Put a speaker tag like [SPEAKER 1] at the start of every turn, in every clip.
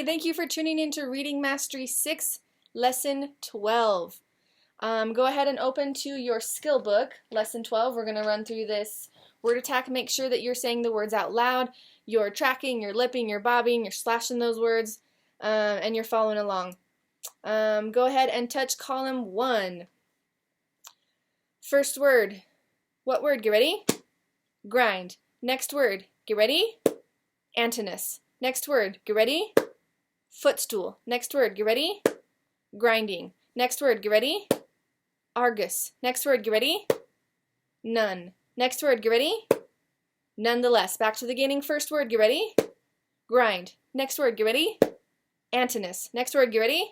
[SPEAKER 1] Hey, thank you for tuning in to Reading Mastery 6, Lesson 12. Go ahead and open to your skill book, Lesson 12. We're going to run through this word attack. Make sure that you're saying the words out loud. You're tracking, you're lipping, you're bobbing, you're slashing those words, and you're following along. Go ahead and touch column 1. First word. What word? Get ready? Grind. Next word. Get ready? Antinous. Next word. Get ready? Footstool. Next word. Get ready? Grinding. Next word. Get ready? Argus. Next word. Get ready? None. Next word. Get ready? Nonetheless. Back to the beginning. First word. Get ready? Grind. Next word. Get ready? Antinous. Next word. Get ready?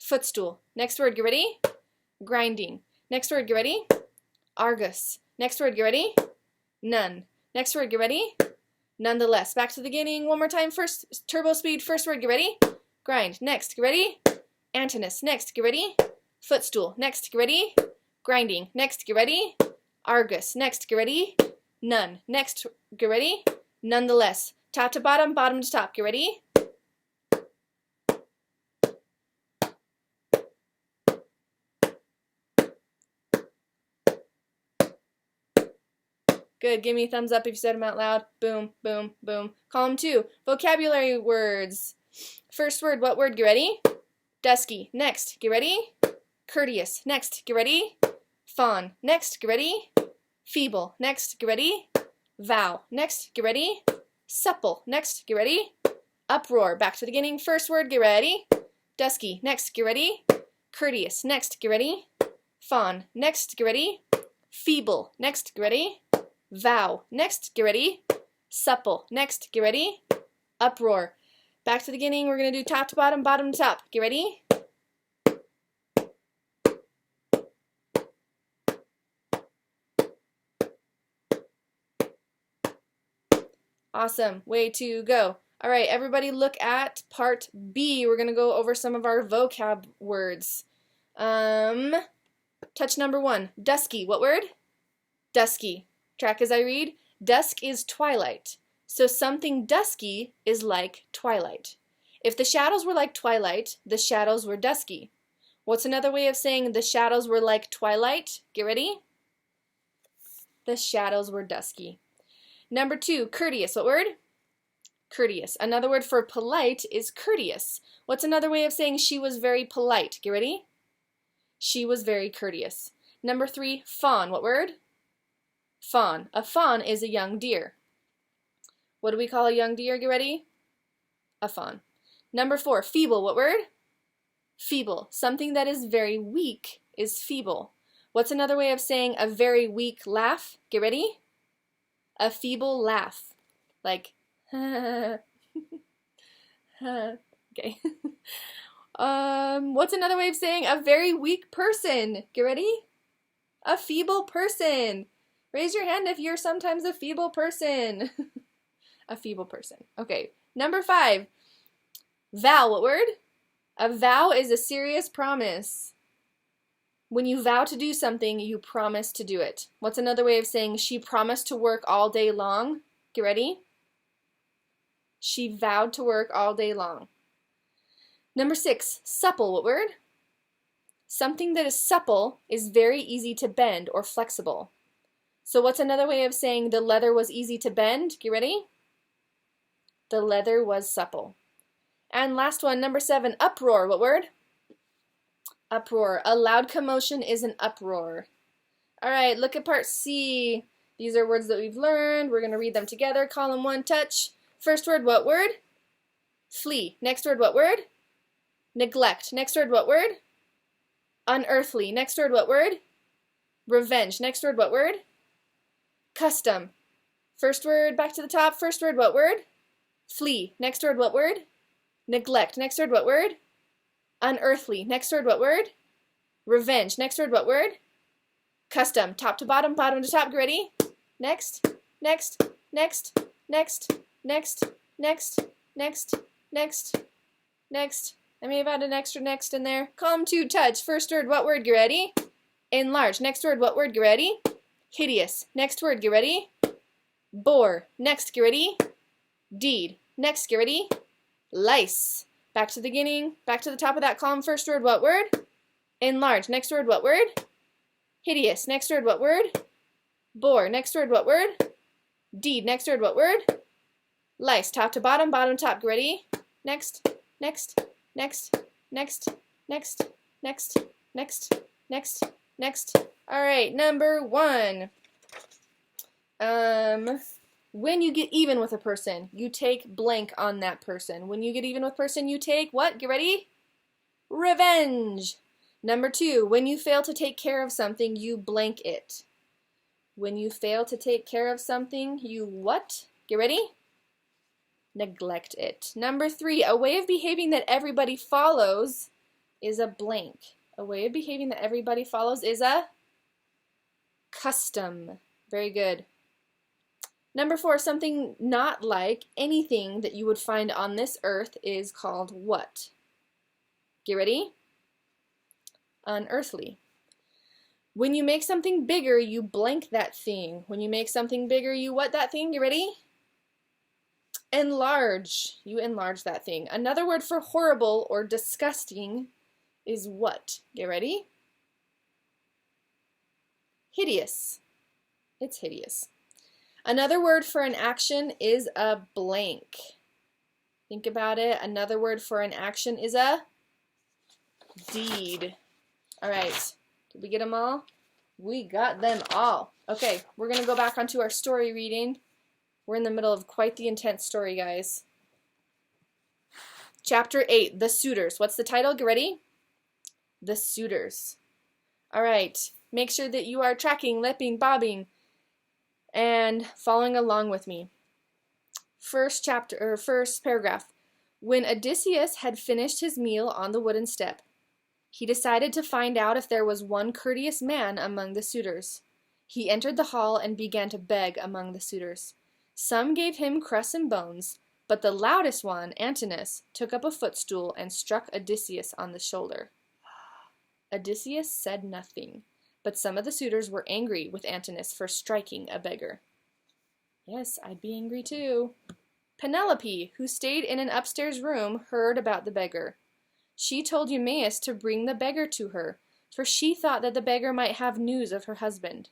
[SPEAKER 1] Footstool. Next word. Get ready? Grinding. Next word. Get ready? Argus. Next word. Get ready? None. Next word. Get ready? Nonetheless. Back to the beginning. One more time. First, turbo speed. First word. Get ready? Grind. Next. Get ready? Antinous. Next. Get ready? Footstool. Next. Get ready? Grinding. Next. Get ready? Argus. Next. Get ready? None. Next. Get ready? Nonetheless. Top to bottom, bottom to top. Get ready? Good. Give me a thumbs up if you said them out loud. Boom, boom, boom. Column 2. Vocabulary words. First word. What word? Get ready? Dusky. Next. Get ready? Courteous. Next. Get ready? Fawn. Next. Get ready? Feeble. Next. Get ready? Vow. Next. Get ready? Supple. Next. Get ready? Uproar. Back to the beginning. First word. Get ready? Dusky. Next. Get ready? Courteous. Next. Get ready? Fawn. Next. Get ready? Feeble. Next. Get ready? Vow. Next. Get ready? Supple. Next. Get ready? Uproar. Back to the beginning. We're going to do top to bottom, bottom to top. Get ready? Awesome. Way to go. All right, everybody look at part B. We're going to go over some of our vocab words. Touch number 1. Dusky. What word? Dusky. Track as I read. Dusk is twilight. So something dusky is like twilight. If the shadows were like twilight, the shadows were dusky. What's another way of saying the shadows were like twilight? Get ready? The shadows were dusky. Number 2, courteous. What word? Courteous. Another word for polite is courteous. What's another way of saying she was very polite? Get ready? She was very courteous. Number 3, fawn. What word? Fawn. A fawn is a young deer. What do we call a young deer? Get ready? A fawn. Number 4, feeble. What word? Feeble. Something that is very weak is feeble. What's another way of saying a very weak laugh? Get ready? A feeble laugh. Like, okay. What's another way of saying a very weak person? Get ready? A feeble person. Raise your hand if you're sometimes a feeble person. A feeble person. Okay. Number 5. Vow. What word? A vow is a serious promise. When you vow to do something, you promise to do it. What's another way of saying she promised to work all day long? Get ready? She vowed to work all day long. Number 6. Supple. What word? Something that is supple is very easy to bend or flexible. So what's another way of saying the leather was easy to bend? Get ready? The leather was supple. And last one, number 7, uproar. What word? Uproar. A loud commotion is an uproar. All right, look at part C. These are words that we've learned. We're going to read them together. Column 1, touch. First word, what word? Flee. Next word, what word? Neglect. Next word, what word? Unearthly. Next word, what word? Revenge. Next word, what word? Custom. First word, back to the top. First word, what word? Flee. Next word, what word? Neglect. Next word, what word? Unearthly. Next word, what word? Revenge. Next word, what word? Custom. Top to bottom, bottom to top. Get ready? Next, next, next, next, next, next, next, next, next. I may have added an extra next in there. Column 2, touch. First word, what word? Get ready? Enlarge. Next word, what word? Get ready? Hideous. Next word, get ready? Bore. Next, get ready? Deed. Next, get ready? Lice. Back to the beginning, back to the top of that column. First word, what word? Enlarge. Next word, what word? Hideous. Next word, what word? Bore. Next word, what word? Deed. Next word, what word? Lice. Top to bottom, bottom, top. Ready? Next, next, next, next, next, next, next, next, next. All right, number 1. When you get even with a person, you take blank on that person. When you get even with a person, you take what? Get ready? Revenge. Number 2, when you fail to take care of something, you blank it. When you fail to take care of something, you what? Get ready? Neglect it. Number 3, a way of behaving that everybody follows is a blank. A way of behaving that everybody follows is a custom. Very good. Number 4, something not like anything that you would find on this earth is called what? Get ready? Unearthly. When you make something bigger, you blank that thing. When you make something bigger, you what that thing? Get ready? Enlarge. You enlarge that thing. Another word for horrible or disgusting is what? Get ready? Hideous. It's hideous. Another word for an action is a blank. Think about it. Another word for an action is a deed. All right. Did we get them all? We got them all. Okay, we're going to go back onto our story reading. We're in the middle of quite the intense story, guys. Chapter 8, The Suitors. What's the title? Get ready? The Suitors. All right. Make sure that you are tracking, lipping, bobbing, and following along with me. First paragraph. When Odysseus had finished his meal on the wooden step, he decided to find out if there was one courteous man among the suitors. He entered the hall and began to beg among the suitors. Some gave him crusts and bones, but the loudest one, Antinous, took up a footstool and struck Odysseus on the shoulder. Odysseus said nothing, but some of the suitors were angry with Antinous for striking a beggar. Yes, I'd be angry too. Penelope, who stayed in an upstairs room, heard about the beggar. She told Eumaeus to bring the beggar to her, for she thought that the beggar might have news of her husband.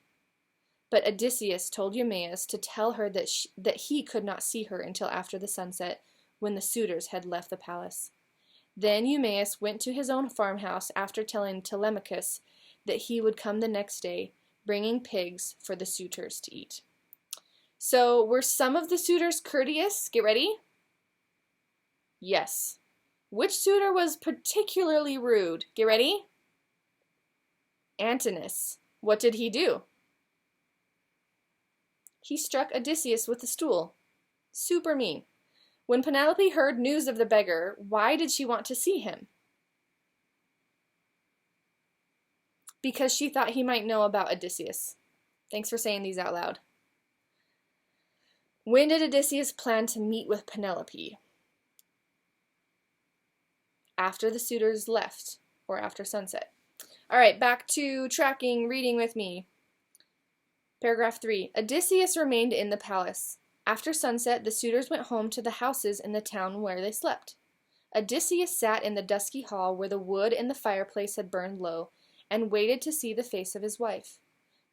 [SPEAKER 1] But Odysseus told Eumaeus to tell her that he could not see her until after the sunset, when the suitors had left the palace. Then Eumaeus went to his own farmhouse after telling Telemachus that he would come the next day, bringing pigs for the suitors to eat. So, were some of the suitors courteous? Get ready? Yes. Which suitor was particularly rude? Get ready? Antinous. What did he do? He struck Odysseus with a stool. Super mean. When Penelope heard news of the beggar, why did she want to see him? Because she thought he might know about Odysseus. Thanks for saying these out loud. When did Odysseus plan to meet with Penelope? After the suitors left, or after sunset. All right, back to tracking, reading with me. Paragraph 3. Odysseus remained in the palace. After sunset, the suitors went home to the houses in the town where they slept. Odysseus sat in the dusky hall where the wood in the fireplace had burned low, and waited to see the face of his wife.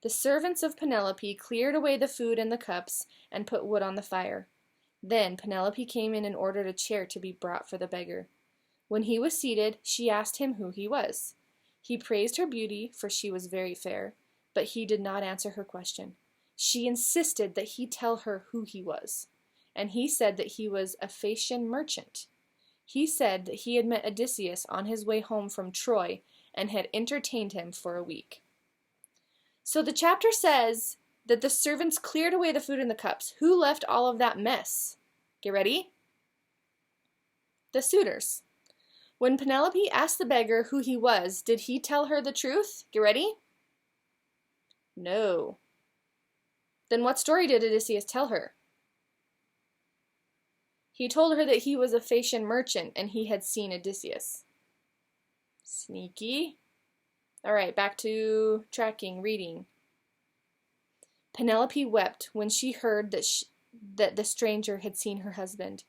[SPEAKER 1] The servants of Penelope cleared away the food and the cups, and put wood on the fire. Then Penelope came in and ordered a chair to be brought for the beggar. When he was seated, she asked him who he was. He praised her beauty, for she was very fair, but he did not answer her question. She insisted that he tell her who he was, and he said that he was a Phaeacian merchant. He said that he had met Odysseus on his way home from Troy and had entertained him for a week. So the chapter says that the servants cleared away the food and the cups. Who left all of that mess? Get ready? The suitors. When Penelope asked the beggar who he was, did he tell her the truth? Get ready? No. Then what story did Odysseus tell her? He told her that he was a Phaeacian merchant and he had seen Odysseus. Sneaky. All right, back to tracking, reading. Penelope wept when she heard that the stranger had seen her husband.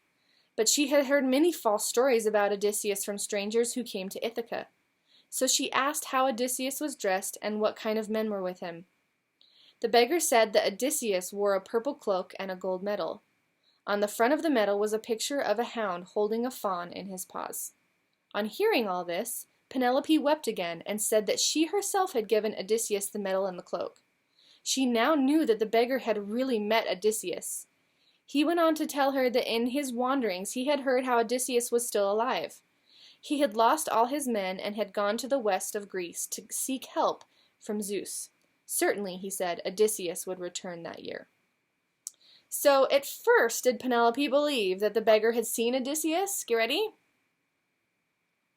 [SPEAKER 1] But she had heard many false stories about Odysseus from strangers who came to Ithaca. So she asked how Odysseus was dressed and what kind of men were with him. The beggar said that Odysseus wore a purple cloak and a gold medal. On the front of the medal was a picture of a hound holding a fawn in his paws. On hearing all this, Penelope wept again and said that she herself had given Odysseus the medal and the cloak. She now knew that the beggar had really met Odysseus. He went on to tell her that in his wanderings he had heard how Odysseus was still alive. He had lost all his men and had gone to the west of Greece to seek help from Zeus. Certainly, he said, Odysseus would return that year. So at first did Penelope believe that the beggar had seen Odysseus? Get ready?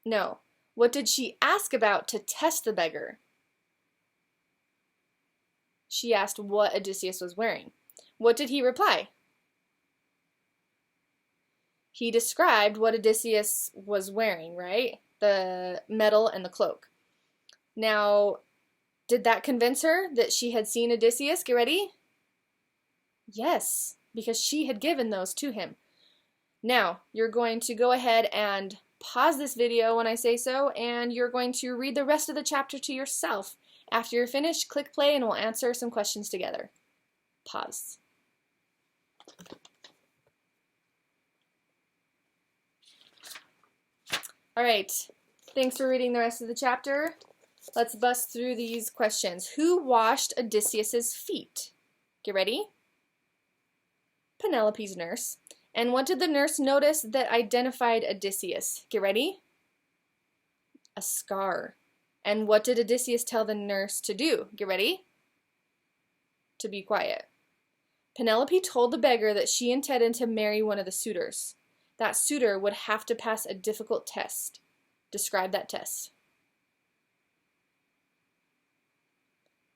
[SPEAKER 1] No. What did she ask about to test the beggar? She asked what Odysseus was wearing. What did he reply? He described what Odysseus was wearing, right? The medal and the cloak. Now, did that convince her that she had seen Odysseus? Get ready? Yes, because she had given those to him. Now, you're going to go ahead and pause this video when I say so, and you're going to read the rest of the chapter to yourself. After you're finished, click play and we'll answer some questions together. Pause. All right, thanks for reading the rest of the chapter. Let's bust through these questions. Who washed Odysseus's feet? Get ready? Penelope's nurse. And what did the nurse notice that identified Odysseus? Get ready? A scar. And what did Odysseus tell the nurse to do? Get ready? To be quiet. Penelope told the beggar that she intended to marry one of the suitors. That suitor would have to pass a difficult test. Describe that test.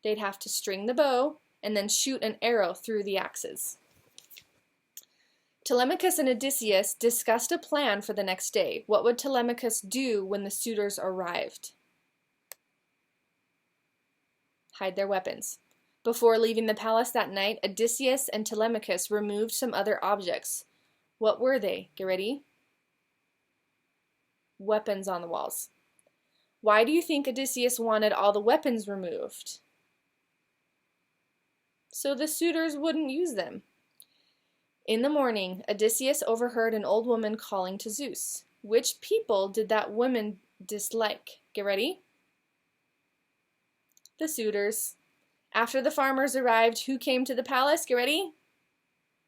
[SPEAKER 1] They'd have to string the bow and then shoot an arrow through the axes. Telemachus and Odysseus discussed a plan for the next day. What would Telemachus do when the suitors arrived? Hide their weapons. Before leaving the palace that night, Odysseus and Telemachus removed some other objects. What were they? Get ready? Weapons on the walls. Why do you think Odysseus wanted all the weapons removed? So the suitors wouldn't use them. In the morning, Odysseus overheard an old woman calling to Zeus. Which people did that woman dislike? Get ready? The suitors. After the farmers arrived, who came to the palace? Get ready?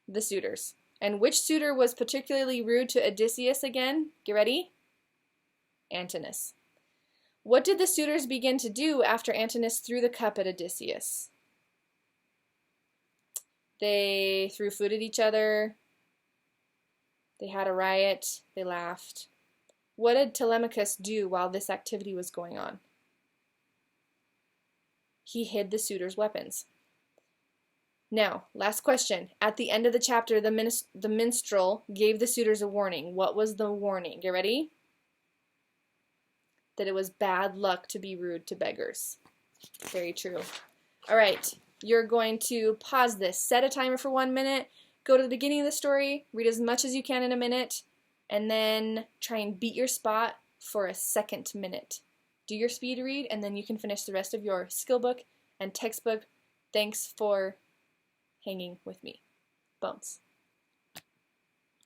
[SPEAKER 1] The suitors. And which suitor was particularly rude to Odysseus again? Get ready? Antinous. What did the suitors begin to do after Antinous threw the cup at Odysseus? They threw food at each other. They had a riot. They laughed. What did Telemachus do while this activity was going on? He hid the suitors' weapons. Now, last question. At the end of the chapter, the minstrel gave the suitors a warning. What was the warning? Get ready? That it was bad luck to be rude to beggars. Very true. All right, you're going to pause this. Set a timer for 1 minute. Go to the beginning of the story. Read as much as you can in a minute. And then try and beat your spot for a second minute. Do your speed read, and then you can finish the rest of your skill book and textbook. Thanks for hanging with me. Bones.